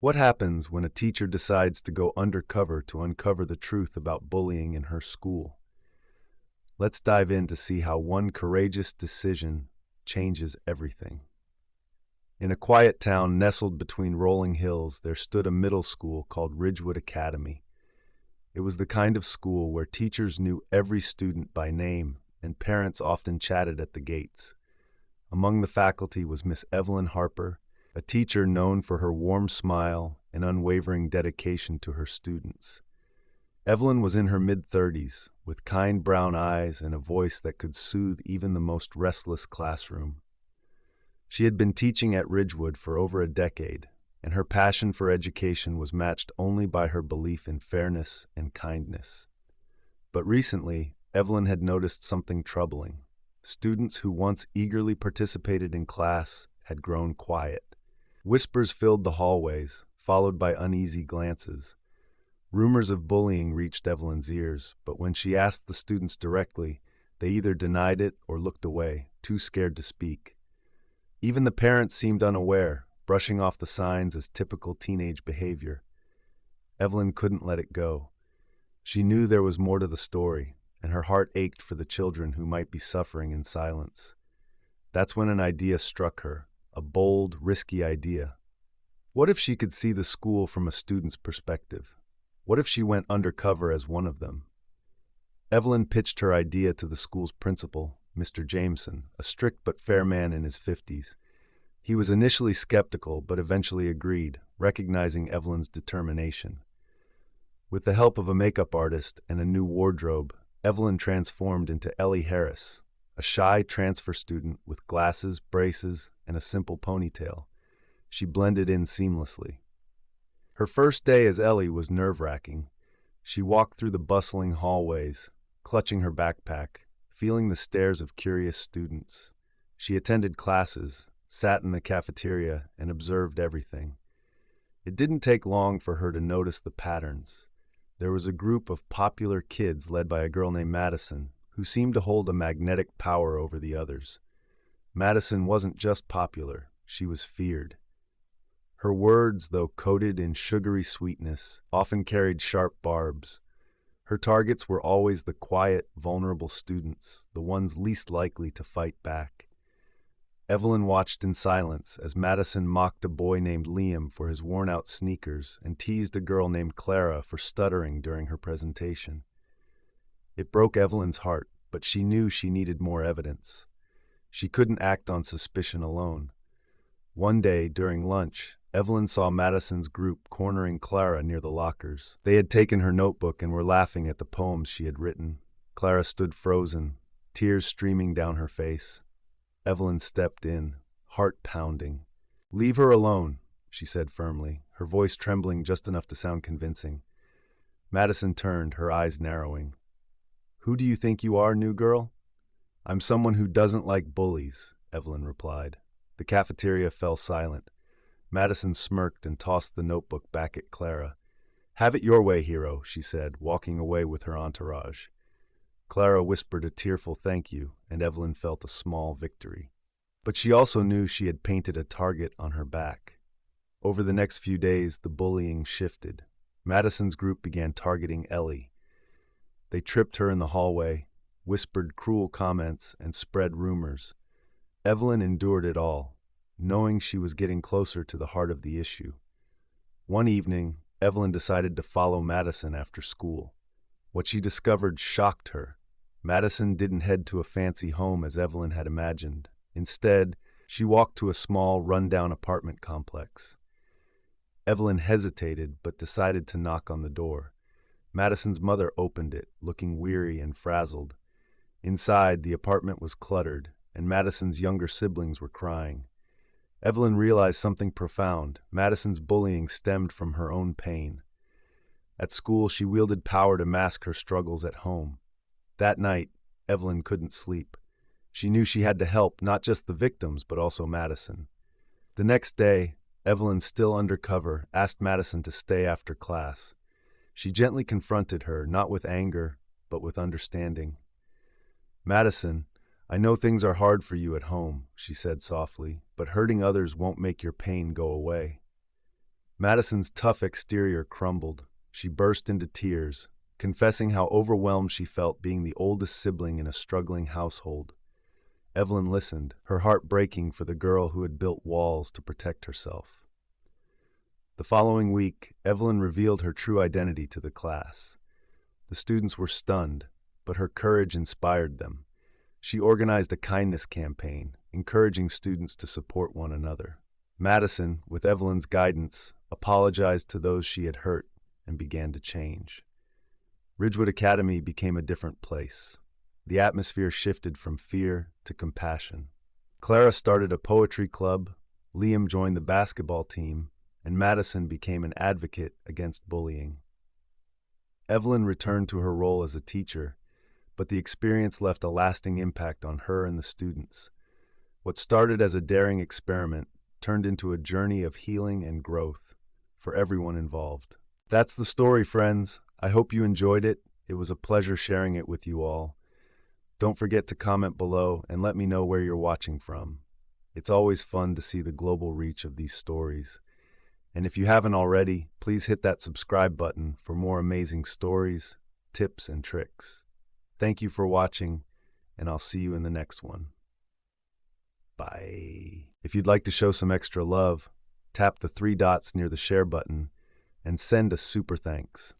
What happens when a teacher decides to go undercover to uncover the truth about bullying in her school? Let's dive in to see how one courageous decision changes everything. In a quiet town nestled between rolling hills, there stood a middle school called Ridgewood Academy. It was the kind of school where teachers knew every student by name and parents often chatted at the gates. Among the faculty was Miss Evelyn Harper, a teacher known for her warm smile and unwavering dedication to her students. Evelyn was in her mid-30s, with kind brown eyes and a voice that could soothe even the most restless classroom. She had been teaching at Ridgewood for over a decade, and her passion for education was matched only by her belief in fairness and kindness. But recently, Evelyn had noticed something troubling. Students who once eagerly participated in class had grown quiet. Whispers filled the hallways, followed by uneasy glances. Rumors of bullying reached Evelyn's ears, but when she asked the students directly, they either denied it or looked away, too scared to speak. Even the parents seemed unaware, brushing off the signs as typical teenage behavior. Evelyn couldn't let it go. She knew there was more to the story, and her heart ached for the children who might be suffering in silence. That's when an idea struck her, a bold, risky idea. What if she could see the school from a student's perspective? What if she went undercover as one of them? Evelyn pitched her idea to the school's principal, Mr. Jameson, a strict but fair man in his 50s. He was initially skeptical, but eventually agreed, recognizing Evelyn's determination. With the help of a makeup artist and a new wardrobe, Evelyn transformed into Ellie Harris, a shy transfer student with glasses, braces, and a simple ponytail. She blended in seamlessly. Her first day as Ellie was nerve-wracking. She walked through the bustling hallways, clutching her backpack, feeling the stares of curious students. She attended classes, sat in the cafeteria, and observed everything. It didn't take long for her to notice the patterns. There was a group of popular kids led by a girl named Madison, who seemed to hold a magnetic power over the others. Madison wasn't just popular, she was feared. Her words, though coated in sugary sweetness, often carried sharp barbs. Her targets were always the quiet, vulnerable students, the ones least likely to fight back. Evelyn watched in silence as Madison mocked a boy named Liam for his worn-out sneakers and teased a girl named Clara for stuttering during her presentation. It broke Evelyn's heart, but she knew she needed more evidence. She couldn't act on suspicion alone. One day, during lunch, Evelyn saw Madison's group cornering Clara near the lockers. They had taken her notebook and were laughing at the poems she had written. Clara stood frozen, tears streaming down her face. Evelyn stepped in, heart pounding. "Leave her alone," she said firmly, her voice trembling just enough to sound convincing. Madison turned, her eyes narrowing. "Who do you think you are, new girl?" "I'm someone who doesn't like bullies," Evelyn replied. The cafeteria fell silent. Madison smirked and tossed the notebook back at Clara. "Have it your way, hero," she said, walking away with her entourage. Clara whispered a tearful thank you, and Evelyn felt a small victory. But she also knew she had painted a target on her back. Over the next few days, the bullying shifted. Madison's group began targeting Ellie. They tripped her in the hallway, whispered cruel comments, and spread rumors. Evelyn endured it all, knowing she was getting closer to the heart of the issue. One evening, Evelyn decided to follow Madison after school. What she discovered shocked her. Madison didn't head to a fancy home as Evelyn had imagined. Instead, she walked to a small, run-down apartment complex. Evelyn hesitated but decided to knock on the door. Madison's mother opened it, looking weary and frazzled. Inside, the apartment was cluttered, and Madison's younger siblings were crying. Evelyn realized something profound. Madison's bullying stemmed from her own pain. At school, she wielded power to mask her struggles at home. That night, Evelyn couldn't sleep. She knew she had to help not just the victims, but also Madison. The next day, Evelyn, still undercover, asked Madison to stay after class. She gently confronted her, not with anger, but with understanding. "Madison, I know things are hard for you at home," she said softly, "but hurting others won't make your pain go away." Madison's tough exterior crumbled. She burst into tears, confessing how overwhelmed she felt being the oldest sibling in a struggling household. Evelyn listened, her heart breaking for the girl who had built walls to protect herself. The following week, Evelyn revealed her true identity to the class. The students were stunned, but her courage inspired them. She organized a kindness campaign, encouraging students to support one another. Madison, with Evelyn's guidance, apologized to those she had hurt and began to change. Ridgewood Academy became a different place. The atmosphere shifted from fear to compassion. Clara started a poetry club, Liam joined the basketball team, and Madison became an advocate against bullying. Evelyn returned to her role as a teacher, but the experience left a lasting impact on her and the students. What started as a daring experiment turned into a journey of healing and growth for everyone involved. That's the story, friends. I hope you enjoyed it. It was a pleasure sharing it with you all. Don't forget to comment below and let me know where you're watching from. It's always fun to see the global reach of these stories. And if you haven't already, please hit that subscribe button for more amazing stories, tips, and tricks. Thank you for watching, and I'll see you in the next one. Bye. If you'd like to show some extra love, tap the 3 dots near the share button and send a super thanks.